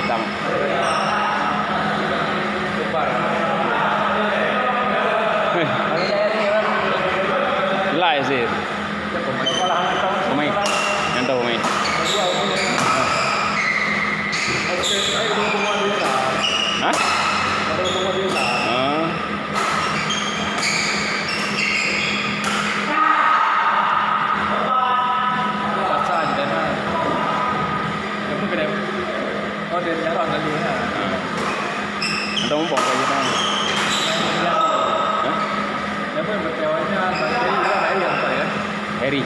hitam. Lai sih. Pemain. Yang tahu pemain. Hah? Atau mau pakai apa? Harry.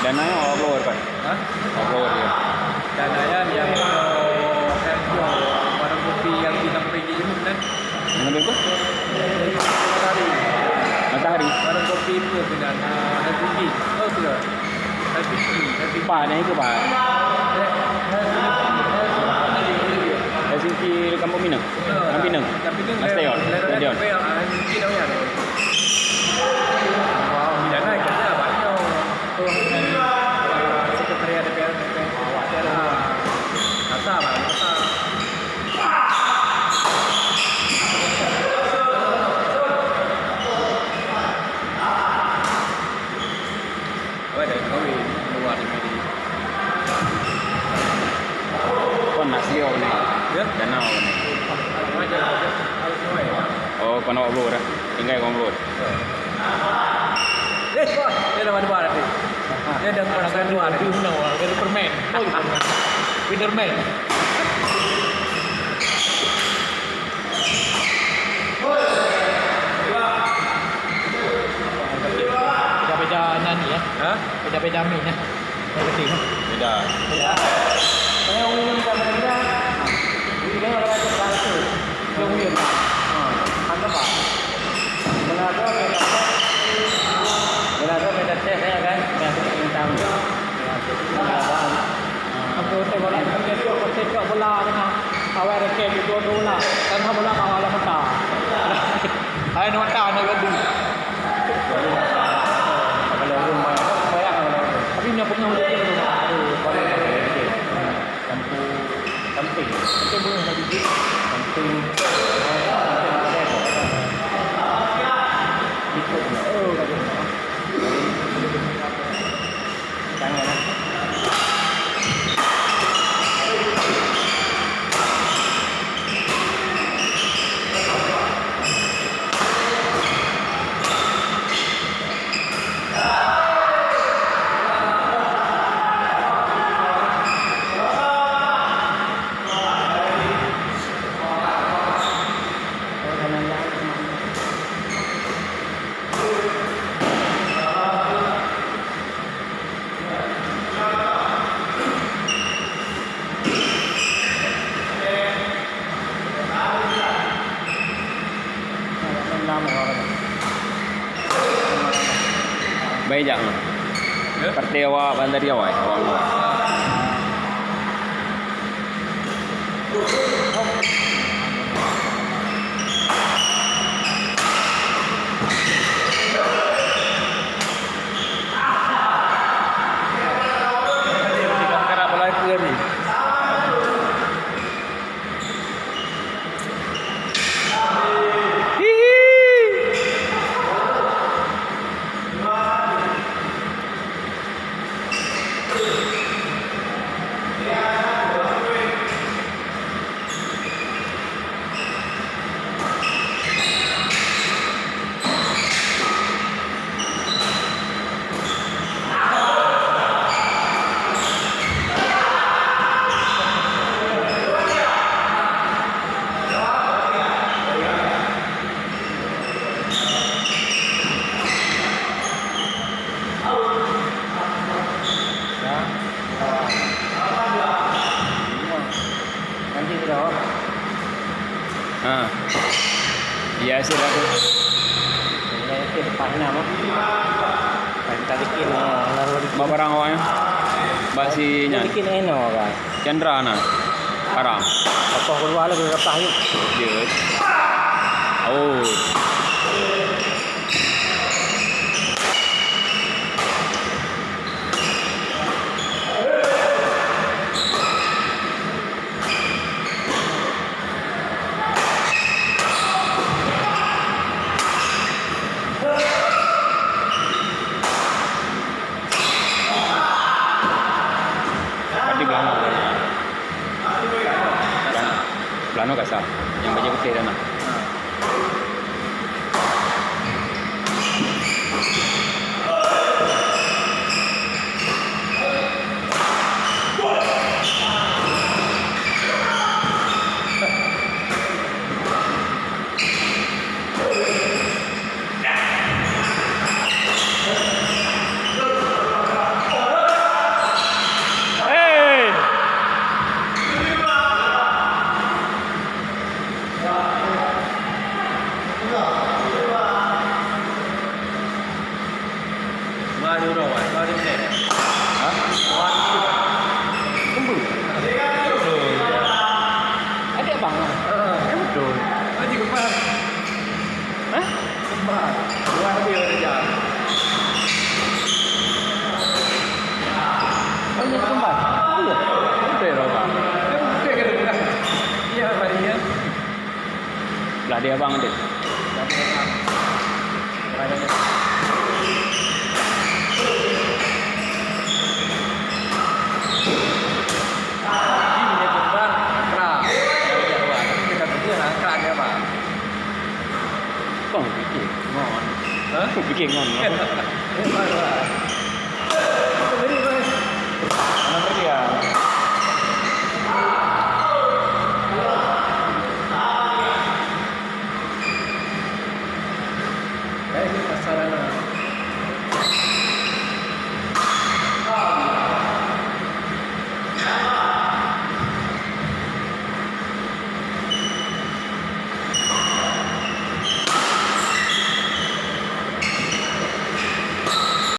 Dananya overload kan? Overload ya. Dananya yang warna putih yang bintang pergi itu kan? Yang lebih apa? Matahari. Warna kopi itu dengan LPG. Oh sudah. LPG. Pak, itu Pak. Helsinki Kampung Minang. Kampung Minang. Stadion. Stadion. Helsinki đâu ya? Wow, Minang này rất là bán nhau. Sekretariat DPR Kasa Pak, Kasa. Apa dari kawin luar negeri. Kon nasi ni. Ya? Danau ni. Macam harus semua ya. Oh, kon upload dah. Tinggal kon upload. Dia dah mana ni? Dia dah makan luar. Di undang orang dari permen. Oh, Spiderman. Beda-beda nani ya. Hah? Beda-beda min ya. Yang penting. Beda. Saya ulun beda-beda. Ini kan orang yang berasa. Yang ulun. Anda Pak. Kenapa beda teh ya kan? Yang tahu. Aku tengok bola, aku tengok bola dengan awak rakyat di bola. Kan bola kawal mata. Hai nak mata nak gaduh. Kalau rumah saya Tapi nak pernah hujan ke rumah? camping. Kita boleh nak pergi. Camping. Oh, kata. Jangan. Baik jangan. Partai awak bandar awak. Kerap berlaku ni. Ha. Ya sih dah tu. Saya ke depan nama. Tadi kin lalu Bawa barang awaknya. Mbak si Nyan. bikin eno kan. Chandra na. Parah. Apa keluar lah ke atas yuk. Dia. Oh. Tadi Belano. Belano kasar. Yang baju putih dah nak. Mari orang, mari ni. Ha? Tunggu. Ada abang lah. Betul. Haji kembar. Hah? Kembar. Dua dia saja. Oh, ini kembar. Iya. Betul lah bang. Betul ke bukan? Iya, mari ya. Belah dia abang ada. Kau fikir ngon. Hah? Kau fikir ngon. Eh, baru lah.